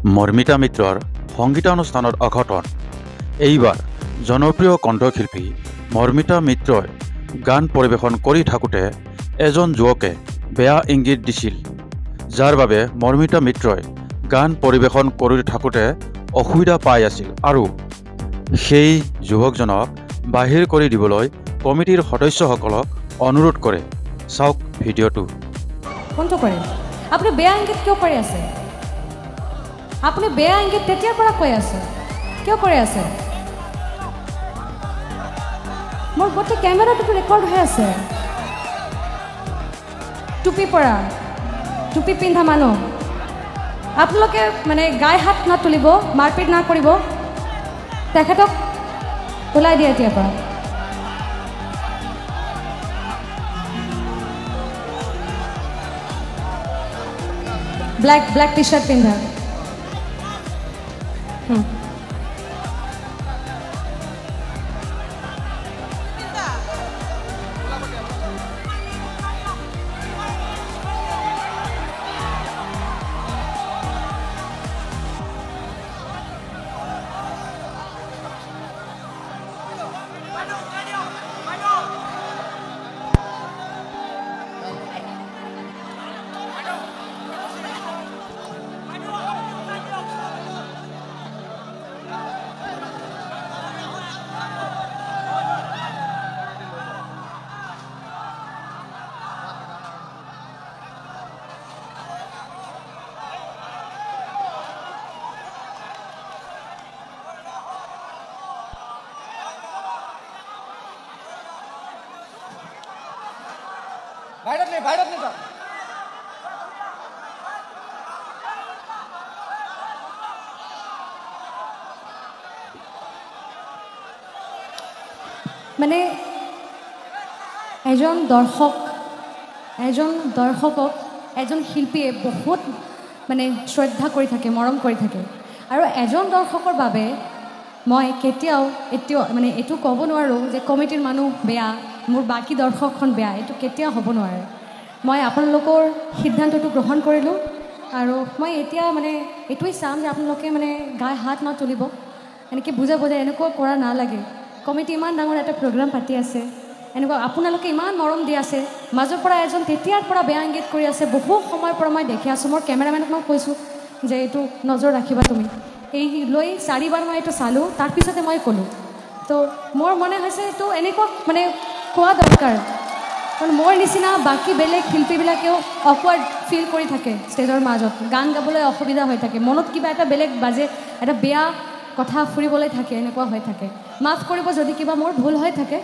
মৰ্মিতা মিত্ৰৰ সংগীতানুষ্ঠানত অঘটন। এইবাৰ জনপ্ৰিয় কণ্ঠশিল্পী মৰ্মিতা মিত্ৰই গান পৰিৱেশন কৰি থাকোঁতে এজন যুৱকে বেয়া ইংগিত দিছিল, যাৰ বাবে মৰ্মিতা মিত্ৰই গান পৰিৱেশন কৰি থাকোঁতে অসুবিধা পাই আছিল আৰু সেই যুৱকজনক বাহিৰ কৰি দিবলৈ কমিটিৰ সদস্যসকলক অনুৰোধ কৰে। চাওক ভিডিঅ'টো। কোনটো কৰে? আপুনি বেয়া ইংগিত কিয় কৰি আছে? আপুনি বেয়া ইংগিত তেতিয়াৰ পৰা কৈ আছে, কিয় কৰি আছে? মোৰ গোটেই কেমেৰাটো ৰেকৰ্ড হৈ আছে। টুপি পিন্ধা মানুহ, আপোনালোকে মানে গাই হাত তুলিব, মাৰপিট কৰিব, তেখেতক ওলাই দিয়ে এতিয়াৰ পৰা। ব্লেক টি শাৰ্ট পিন্ধা। বাহিৰত নে যাওক। মানে এজন দৰ্শকক এজন শিল্পীয়ে বহুত মানে শ্ৰদ্ধা কৰি থাকে, মৰম কৰি থাকে, আৰু এজন দৰ্শকৰ বাবে মই এতিয়াও মানে এইটো ক'ব নোৱাৰোঁ যে কমিটিৰ মানুহ বেয়া, মোৰ বাকী দৰ্শকখন বেয়া, এইটো কেতিয়াও হ'ব নোৱাৰে। মই আপোনালোকৰ সিদ্ধান্তটো গ্ৰহণ কৰিলোঁ আৰু মই এতিয়া মানে এইটোৱেই চাম যে আপোনালোকে মানে গাই হাত তুলিব, এনেকৈ বুজাব যে এনেকুৱা কৰা নালাগে। কমিটি ইমান ডাঙৰ এটা প্ৰগ্ৰাম পাতি আছে, এনেকুৱা আপোনালোকে ইমান মৰম দি আছে, মাজৰ পৰা এজন তেতিয়াৰ পৰা বেয়া ইংগিত কৰি আছে, বহু সময়ৰ পৰা মই দেখি আছোঁ। মোৰ কেমেৰামেনক মই কৈছোঁ যে এইটো নজৰ ৰাখিবা তুমি। এই লৈ 4 বাৰ মই এইটো চালোঁ, তাৰপিছতে মই ক'লোঁ। তো মোৰ মনে হৈছে এইটো এনেকুৱা মানে কোৱা দৰকাৰ, কাৰণ মোৰ নিচিনা বাকী বেলেগ শিল্পীবিলাকেও অকৱাৰ্ড ফিল কৰি থাকে ষ্টেজৰ মাজত, গান গাবলৈ অসুবিধা হৈ থাকে, মনত কিবা এটা বেলেগ বাজে, এটা বেয়া কথা ফুৰিবলৈ থাকে, এনেকুৱা হৈ থাকে। মাফ কৰিব যদি কিবা মোৰ ভুল হৈ থাকে।